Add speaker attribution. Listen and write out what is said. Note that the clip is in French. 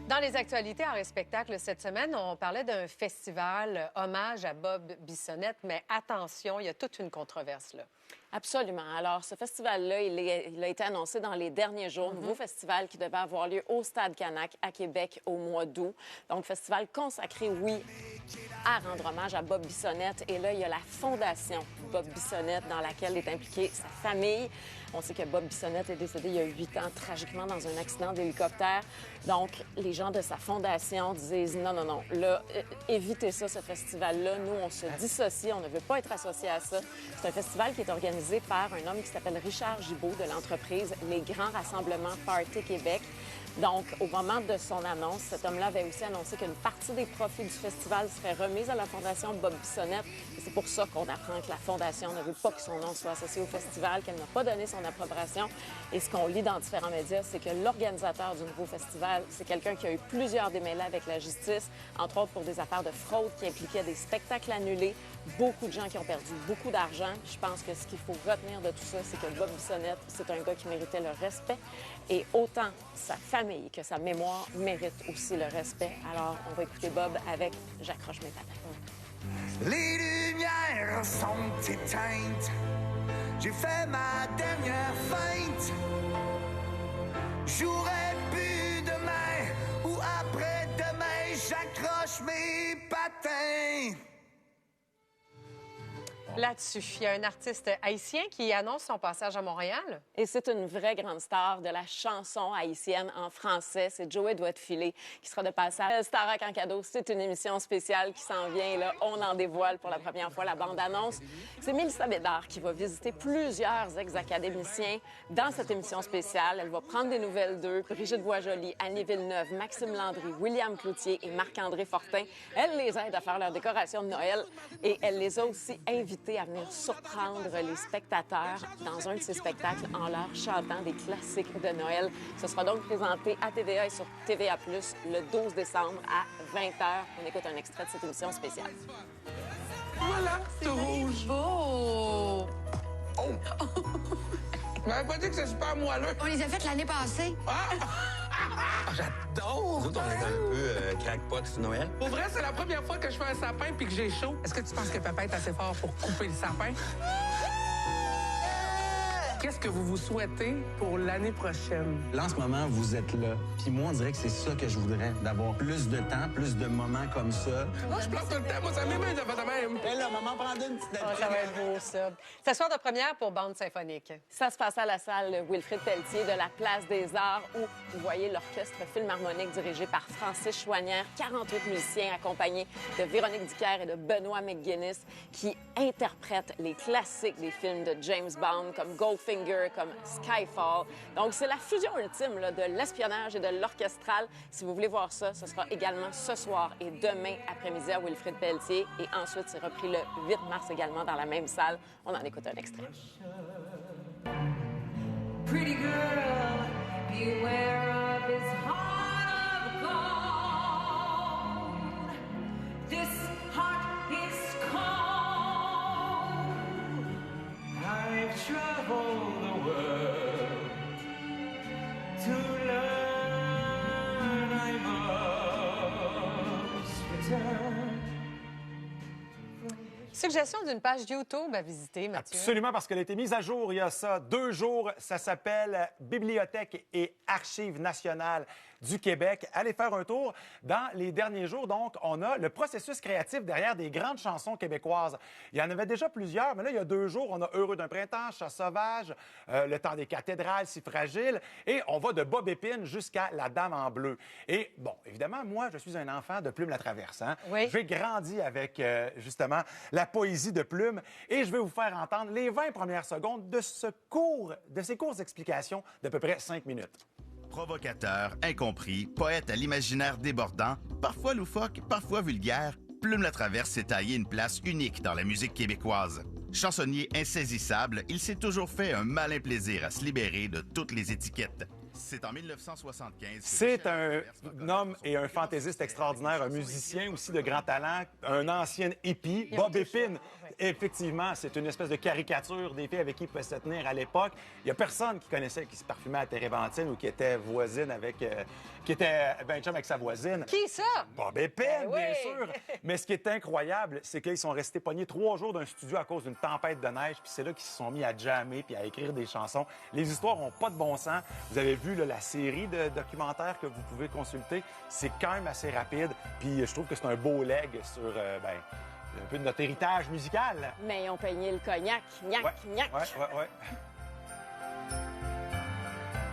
Speaker 1: Dans les actualités en spectacle cette semaine, on parlait d'un festival hommage à Bob Bissonnette, mais attention, il y a toute une controverse là.
Speaker 2: Absolument. Alors, ce festival-là, il a été annoncé dans les derniers jours. Nouveau festival qui devait avoir lieu au Stade Canac à Québec au mois d'août. Donc, festival consacré, oui, à rendre hommage à Bob Bissonnette. Et là, il y a la fondation Bob Bissonnette dans laquelle est impliquée sa famille. On sait que Bob Bissonnette est décédé il y a 8 ans, tragiquement, dans un accident d'hélicoptère. Donc, les gens de sa fondation disent non, non, non, là, évitez ça, ce festival-là. Nous, on se dissocie, on ne veut pas être associé à ça. C'est un festival qui est organisé par un homme qui s'appelle Richard Gibault de l'entreprise Les Grands Rassemblements Party Québec. Donc, au moment de son annonce, cet homme-là avait aussi annoncé qu'une partie des profits du festival serait remise à la Fondation Bob Bissonnette. Et c'est pour ça qu'on apprend que la Fondation ne veut pas que son nom soit associé au festival, qu'elle n'a pas donné son approbation. Et ce qu'on lit dans différents médias, c'est que l'organisateur du nouveau festival, c'est quelqu'un qui a eu plusieurs démêlés avec la justice, entre autres pour des affaires de fraude qui impliquaient des spectacles annulés, beaucoup de gens qui ont perdu beaucoup d'argent. Je pense que ce qu'il faut retenir de tout ça, c'est que Bob Bissonnette, c'est un gars qui méritait le respect. Et autant sa famille que sa mémoire mérite aussi le respect. Alors, on va écouter Bob avec « J'accroche mes patins ».
Speaker 3: Les lumières sont éteintes. J'ai fait ma dernière feinte. J'aurais pu demain ou après-demain, j'accroche mes patins.
Speaker 1: Là-dessus, il y a un artiste haïtien qui annonce son passage à Montréal.
Speaker 2: Et c'est une vraie grande star de la chanson haïtienne en français. C'est Joey Doit-Filet qui sera de passage. Starac en cadeau, c'est une émission spéciale qui s'en vient. Là. On en dévoile pour la première fois la bande-annonce. C'est Mélissa Bédard qui va visiter plusieurs ex-académiciens dans cette émission spéciale. Elle va prendre des nouvelles d'eux. Brigitte Boisjoli, Annie Villeneuve, Maxime Landry, William Cloutier et Marc-André Fortin. Elle les aide à faire leur décoration de Noël et elle les a aussi invités à venir surprendre les spectateurs dans un de ces spectacles en leur chantant des classiques de Noël. Ce sera donc présenté à TVA et sur TVA+, le 12 décembre à 20h. On écoute un extrait de cette émission spéciale.
Speaker 4: Voilà, c'est rouge.
Speaker 5: Beau!
Speaker 4: Oh! Tu m'avais pas dit que c'est super moelleux.
Speaker 5: On les a faites l'année passée.
Speaker 4: J'adore!
Speaker 6: Nous autres, on est un peu crackpot sur Noël.
Speaker 4: Pour vrai, c'est la première fois que je fais un sapin puis que j'ai chaud. Est-ce que tu penses que papa est assez fort pour couper le sapin? Qu'est-ce que vous vous souhaitez pour l'année prochaine?
Speaker 6: Là, en ce moment, vous êtes là. Puis moi, on dirait que c'est ça que je voudrais, d'avoir plus de temps, plus de moments comme ça.
Speaker 4: Moi, je plante tout le temps. Moi, ça m'émeut de faire de même.
Speaker 6: Et là, maman, prends une petite
Speaker 1: Ça va être beau, ça. C'est soir de première pour Bande symphonique.
Speaker 2: Ça se passe à la salle Wilfrid Pelletier de la Place des Arts où vous voyez l'orchestre philharmonique dirigé par Francis Chouanière, 48 musiciens accompagnés de Véronique Dicker et de Benoît McGuinness qui interprètent les classiques des films de James Bond comme Goldfinger, comme Skyfall. Donc, c'est la fusion ultime là, de l'espionnage et de l'orchestral. Si vous voulez voir ça, ce sera également ce soir et demain après-midi à Wilfrid Pelletier. Et ensuite, c'est repris le 8 mars également dans la même salle. On en écoute un extrait.
Speaker 7: Pretty girl, beware of his heart of gold. This heart is cold. I've traveled the world to learn I must return.
Speaker 1: Suggestion d'une page YouTube à visiter, Mathieu.
Speaker 8: Absolument, parce qu'elle a été mise à jour il y a ça 2 jours. Ça s'appelle Bibliothèque et Archives nationales du Québec. Allez faire un tour. Dans les derniers jours, donc, on a le processus créatif derrière des grandes chansons québécoises. Il y en avait déjà plusieurs, mais là, il y a 2 jours, on a Heureux d'un printemps, Chat sauvage, Le temps des cathédrales, Si fragile, et on va de Bob Épine jusqu'à La Dame en bleu. Et bon, évidemment, moi, je suis un enfant de Plume la Traverse. Hein?
Speaker 1: Oui.
Speaker 8: J'ai grandi avec, justement, la poésie de Plume, et je vais vous faire entendre les 20 premières secondes de ces courtes explications d'à peu près 5 minutes.
Speaker 9: Provocateur, incompris, poète à l'imaginaire débordant, parfois loufoque, parfois vulgaire, Plume la Traverse s'est taillé une place unique dans la musique québécoise. Chansonnier insaisissable, il s'est toujours fait un malin plaisir à se libérer de toutes les étiquettes. C'est en 1975.
Speaker 8: C'est un homme et un fantaisiste extraordinaire, un musicien aussi de grand talent, un ancien hippie, Bob Épine. effectivement, c'est une espèce de caricature des filles avec qui il pouvait se tenir à l'époque. Il n'y a personne qui connaissait qui se parfumait à térébenthine ou qui était voisine avec... qui était ben chum avec sa voisine.
Speaker 1: Qui ça?
Speaker 8: Bob Épine,
Speaker 1: Ben
Speaker 8: bien
Speaker 1: oui.
Speaker 8: sûr. Mais ce qui est incroyable, c'est qu'ils sont restés pognés 3 jours d'un studio à cause d'une tempête de neige. Puis c'est là qu'ils se sont mis à jammer puis à écrire des chansons. Les histoires n'ont pas de bon sens. Vous avez vu là, la série de documentaires que vous pouvez consulter. C'est quand même assez rapide. Puis je trouve que c'est un beau leg sur un peu de notre héritage musical.
Speaker 2: Mais ils ont peigné le cognac. Gnac,
Speaker 8: Ouais,
Speaker 2: gnac.
Speaker 8: ouais.